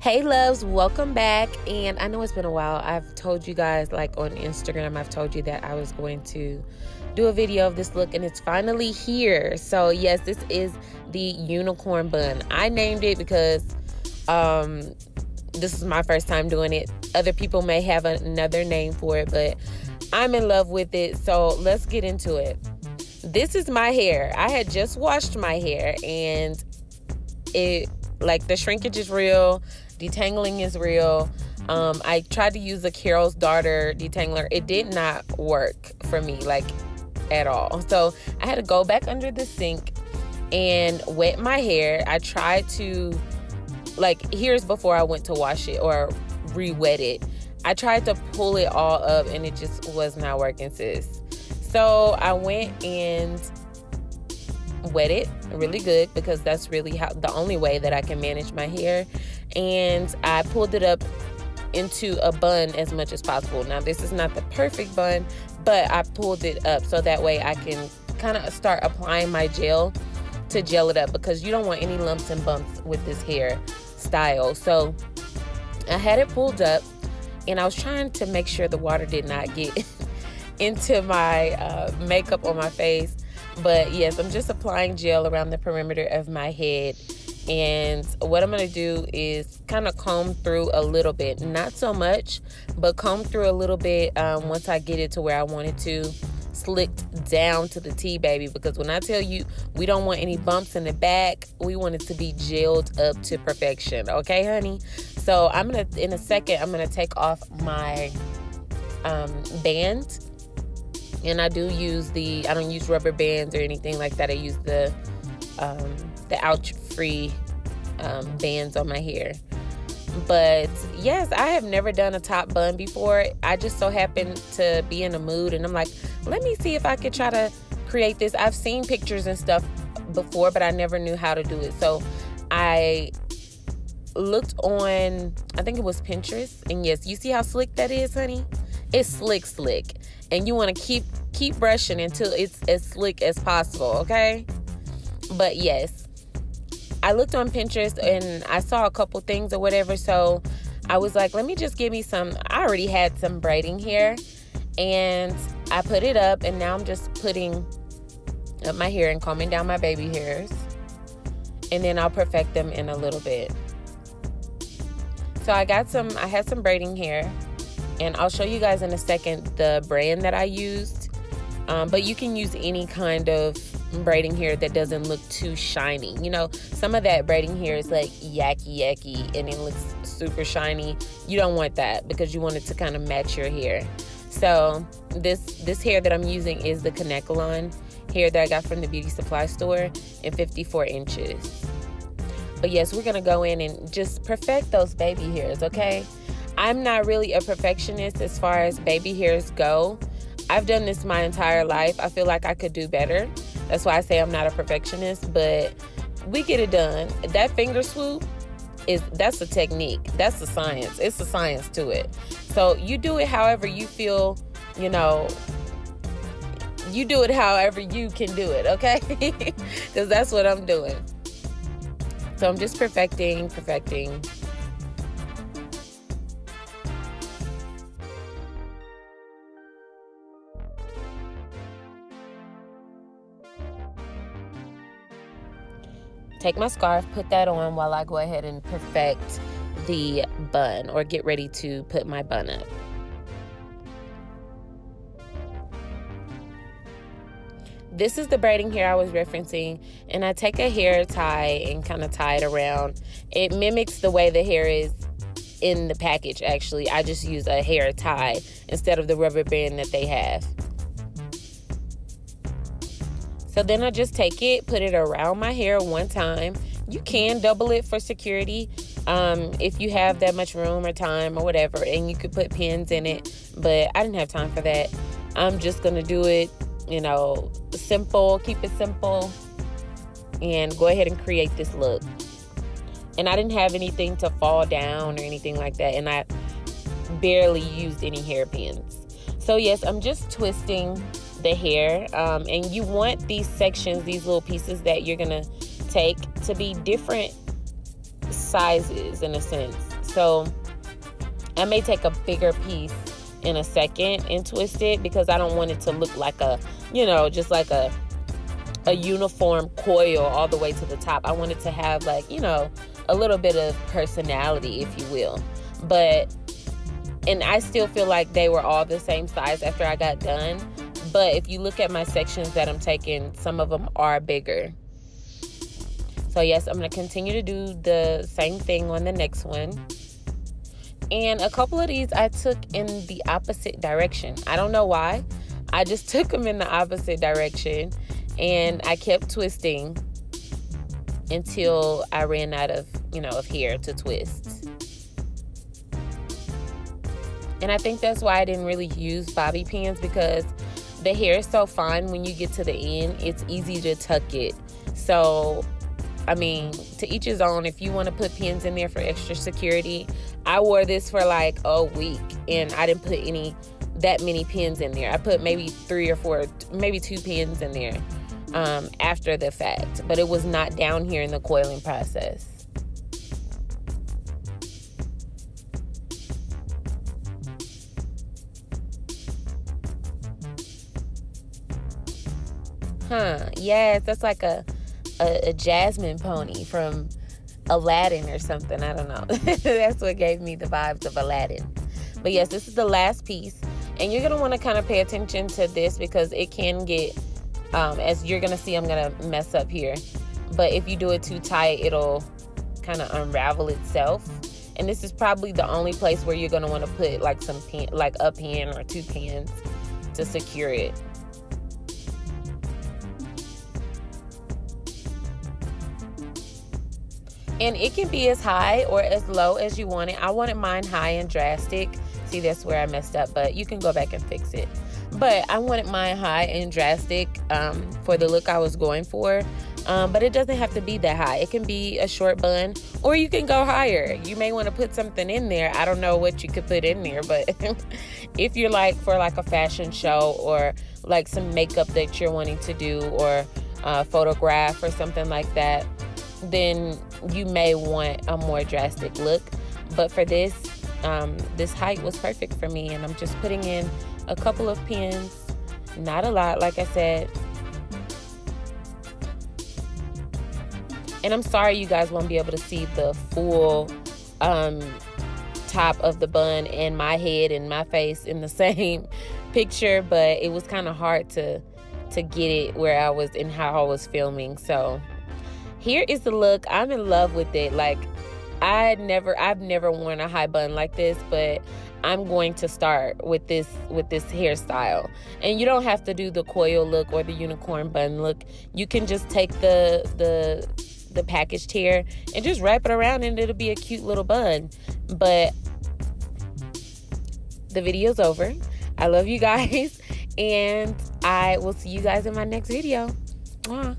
Hey loves, welcome back. And I know it's been a while. I've told you guys, like on Instagram, I've told you that I was going to do a video of this look, and it's finally here. So yes, this is the unicorn bun. I named it because this is my first time doing it. Other people may have another name for it, but I'm in love with it. So let's get into it. This is my hair. I had just washed my hair, and the shrinkage is real, detangling is real. I tried to use the Carol's Daughter detangler. It did not work for me, at all. So I had to go back under the sink and wet my hair. I tried to, here's before I went to wash it or re-wet it. I tried to pull it all up and it just was not working, sis. So I went and wet it really good, because that's really the only way that I can manage my hair. And I pulled it up into a bun as much as possible. Now this is not the perfect bun, but I pulled it up so that way I can kind of start applying my gel to gel it up, because you don't want any lumps and bumps with this hair style. So I had it pulled up, and I was trying to make sure the water did not get into my makeup on my face. But yes, I'm just applying gel around the perimeter of my head. And what I'm going to do is kind of comb through a little bit. Not so much, but comb through a little bit once I get it to where I want it to. Slicked down to the T, baby. Because when I tell you we don't want any bumps in the back, we want it to be gelled up to perfection. Okay, honey? So in a second, I'm going to take off my band. And I don't use rubber bands or anything like that. I use the ouch-free bands on my hair. But yes, I have never done a top bun before. I just so happened to be in a mood, and I'm like, let me see if I could try to create this. I've seen pictures and stuff before, but I never knew how to do it. So I looked on, I think it was Pinterest, and yes, you see how slick that is, honey? It's slick. And you want to keep brushing until it's as slick as possible, okay? But yes, I looked on Pinterest and I saw a couple things or whatever, so I was like, let me just give me some. I already had some braiding hair, and I put it up, and now I'm just putting up my hair and combing down my baby hairs, and then I'll perfect them in a little bit. So I had some braiding hair, and I'll show you guys in a second the brand that I used. But you can use any kind of braiding hair that doesn't look too shiny. You know, some of that braiding hair is like yucky and it looks super shiny. You don't want that, because you want it to kind of match your hair. So this hair that I'm using is the Kanekalon hair that I got from the beauty supply store in 54 inches. But yes, we're going to go in and just perfect those baby hairs, okay? I'm not really a perfectionist as far as baby hairs go. I've done this my entire life. I feel like I could do better. That's why I say I'm not a perfectionist, but we get it done. That finger swoop, that's a technique. That's a science. It's a science to it. So you do it however you feel, you do it however you can do it, okay? Because that's what I'm doing. So I'm just perfecting. Take my scarf, put that on while I go ahead and perfect the bun, or get ready to put my bun up. This is the braiding hair I was referencing, and I take a hair tie and kind of tie it around. It mimics the way the hair is in the package, actually. I just use a hair tie instead of the rubber band that they have. So then I just take it, put it around my hair one time. You can double it for security if you have that much room or time or whatever, and you could put pins in it, but I didn't have time for that. I'm just going to do it, simple, keep it simple, and go ahead and create this look. And I didn't have anything to fall down or anything like that, and I barely used any hairpins. So yes, I'm just twisting the hair, and you want these sections, these little pieces that you're gonna take, to be different sizes in a sense. So I may take a bigger piece in a second and twist it, because I don't want it to look like a, just like a uniform coil all the way to the top. I want it to have like, a little bit of personality, if you will. And I still feel like they were all the same size after I got done. But if you look at my sections that I'm taking, some of them are bigger. So yes, I'm going to continue to do the same thing on the next one. And a couple of these I took in the opposite direction. I don't know why. I just took them in the opposite direction, and I kept twisting until I ran out of, of hair to twist. And I think that's why I didn't really use bobby pins, because the hair is so fine when you get to the end, it's easy to tuck it. So, I mean, to each his own. If you want to put pins in there for extra security, I wore this for like a week, and I didn't put that many pins in there. I put maybe 3 or 4, maybe 2 pins in there after the fact, but it was not down here in the coiling process. Yes, that's like a jasmine pony from Aladdin or something. I don't know. That's what gave me the vibes of Aladdin. But yes, this is the last piece, and you're going to want to kind of pay attention to this, because it can get, as you're going to see, I'm going to mess up here. But if you do it too tight, it'll kind of unravel itself. And this is probably the only place where you're going to want to put like some pin, like a pin or 2 pins to secure it. And it can be as high or as low as you want it. I wanted mine high and drastic. See, that's where I messed up, but you can go back and fix it. But I wanted mine high and drastic for the look I was going for. But it doesn't have to be that high. It can be a short bun, or you can go higher. You may want to put something in there. I don't know what you could put in there, but if you're like for like a fashion show, or like some makeup that you're wanting to do, or photograph or something like that, then you may want a more drastic look. But for this, this height was perfect for me, and I'm just putting in a couple of pins, not a lot, like I said. And I'm sorry you guys won't be able to see the full top of the bun and my head and my face in the same picture, but it was kind of hard to get it where I was and how I was filming. So here is the look. I'm in love with it. Like, I've never worn a high bun like this, but I'm going to start with this hairstyle. And you don't have to do the coil look or the unicorn bun look. You can just take the packaged hair and just wrap it around, and it'll be a cute little bun. But the video's over. I love you guys, and I will see you guys in my next video. Mwah.